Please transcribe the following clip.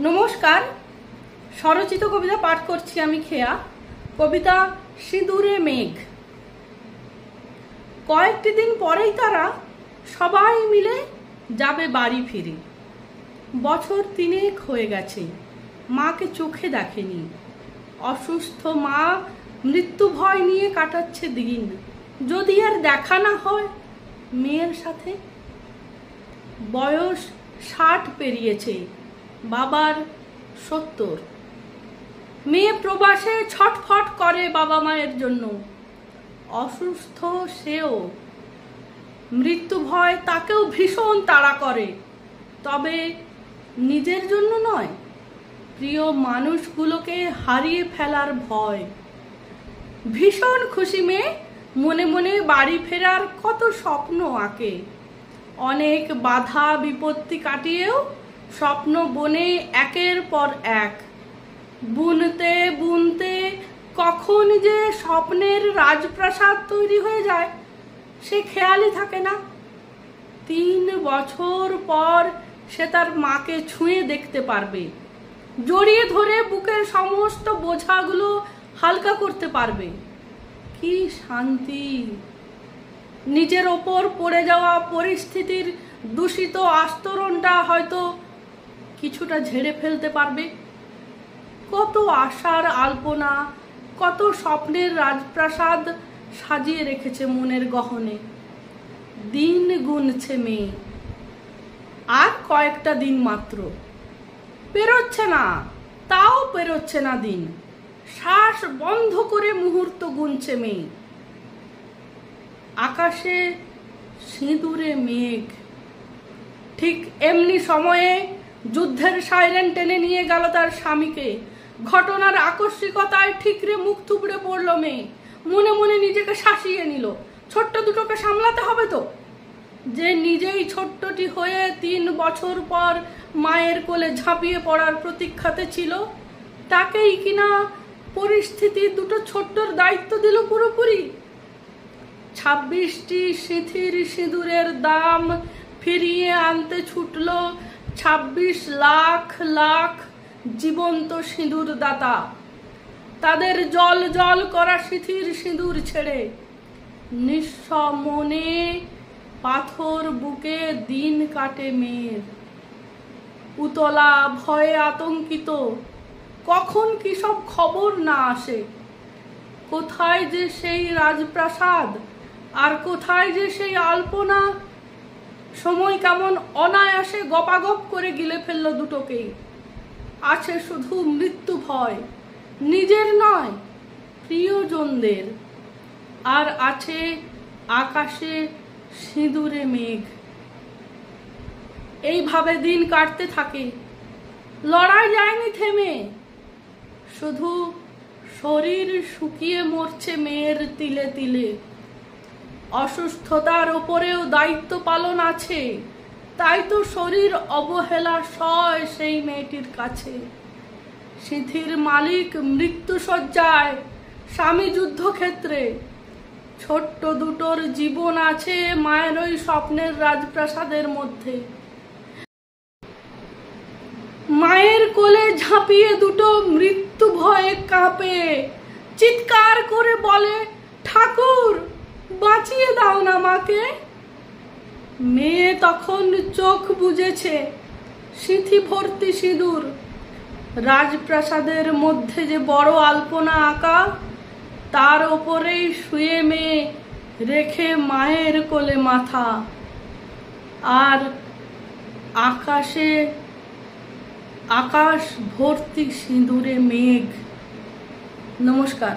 নমস্কার। স্বরচিত কবিতা পাঠ করছি আমি খেয়া। কবিতা সিঁদুরে মেঘ। কয়েকটি দিন পরেই তারা সবাই মিলে যাবে বাড়ি ফিরে। বছর 3 হয়ে গেছে, মাকে চোখে দেখেনি। অসুস্থ মা মৃত্যু ভয় নিয়ে কাটাচ্ছে দিন। যদি আর দেখা না হয় মেয়ের সাথে। বয়স 60 পেরিয়েছে, বাবার 70। মেয়ে প্রবাসে ছটফট করে বাবা মায়ের জন্য। অসুস্থ সেও, মৃত্যু ভয় তাকেও ভীষণ তাড়া করে। তবে নিজের জন্য নয়, প্রিয় মানুষগুলোকে হারিয়ে ফেলার ভয়। ভীষণ খুশি মেয়ে, মনে মনে বাড়ি ফেরার কত স্বপ্ন আঁকে। অনেক বাধা বিপত্তি কাটিয়েও স্বপ্ন বনে একের পর এক। বুনতে বুনতে কখন যে স্বপ্নের রাজপ্রাসাদ তৈরি হয়ে যায় সে খেয়ালই থাকে না। 3 বছর পর সে তার মাকে ছুঁয়ে দেখতে পারবে, জড়িয়ে ধরে বুকের সমস্ত বোঝাগুলো হালকা করতে পারবে। কি শান্তি! নিজের ওপর পড়ে যাওয়া পরিস্থিতির দূষিত আস্তরণটা হয়তো কিছুটা ঝেড়ে ফেলতে পারবে। কত আশার আলপনা, কত স্বপ্নের রাজপ্রাসাদ সাজিয়ে রেখেছে মনের গহনে। দিন গুনছে মেয়ে, আর কয়েকটা দিন মাত্র। পেরোচ্ছে না, তাও পেরোচ্ছে না দিন। শ্বাস বন্ধ করে মুহূর্ত গুনছে মেয়ে। আকাশে সিঁদুরে মেঘ। ঠিক এমনি সময়ে যুদ্ধের সাইরেন টেনে নিয়ে গেল তার স্বামীকে। ঘটনার আকস্মিকতায় ঠিকরে মুখ থুবড়ে পড়ল মেয়ে। মনে মনে নিজেকে শাসিয়ে নিল, ছোট্ট দুটোকে সামলাতে হবে তো। যে নিজেই ছোট্টটি হয়ে 3 বছর পর মায়ের কোলে ঝাঁপিয়ে পড়ার প্রতীক্ষাতে ছিল, তাকেই কিনা পরিস্থিতি দুটো ছোট্টর দায়িত্ব দিল পুরোপুরি। 26টি সিঁথির সিঁদুরের দাম ফিরিয়ে আনতে ছুটল 26 লাখ লাখ জীবন্ত সিঁদুর দাতা। তাদের জল জল করা সিঁথির সিঁদুর ছেড়ে নিঃস্ব মনে পাথর বুকে দিন কাটে মেয়ের। উতলা ভয়ে আতঙ্কিত, কখন কি সব খবর না আসে। কোথায় যে সেই রাজপ্রাসাদ, আর কোথায় যে সেই আলপনা। সময় কেমন অনায়াসে গপাগপ করে গিলে ফেলল দুটোকেই। আছে শুধু মৃত্যু ভয়, নিজের নয় প্রিয়জনদের। আর আছে আকাশে সিঁদুরে মেঘ। এইভাবে দিন কাটতে থাকে। লড়াই যায়নি থেমে, শুধু শরীর শুকিয়ে মরছে মেয়ের তিলে তিলে। অসুস্থতার ওপরেও দায়িত্ব পালন আছে, তাই তো শরীর অবহেলা সয় সেই মেয়েটির কাছে। সিঁথির মালিক মৃত্যুশয্যায়, স্বামী যুদ্ধক্ষেত্রে। ছোট্ট দুটোর জীবন আছে মায়ের ওই স্বপ্নের রাজপ্রাসাদের মধ্যে। মায়ের কোলে ঝাঁপিয়ে দুটো মৃত্যু ভয়ে কাঁপে, চিৎকার করে বলে, ঠাকুর বাঁচিয়ে দাও না মাকে। মেয়ে তখন চোখ বুজেছে, সিঁথি ভর্তি সিঁদুর। রাজপ্রাসাদের মধ্যে যে বড় আলপনা আঁকা, তার ওপরেই শুয়ে মেয়ে রেখে মায়ের কোলে মাথা। আর আকাশে আকাশ ভর্তি সিঁদুরে মেঘ। নমস্কার।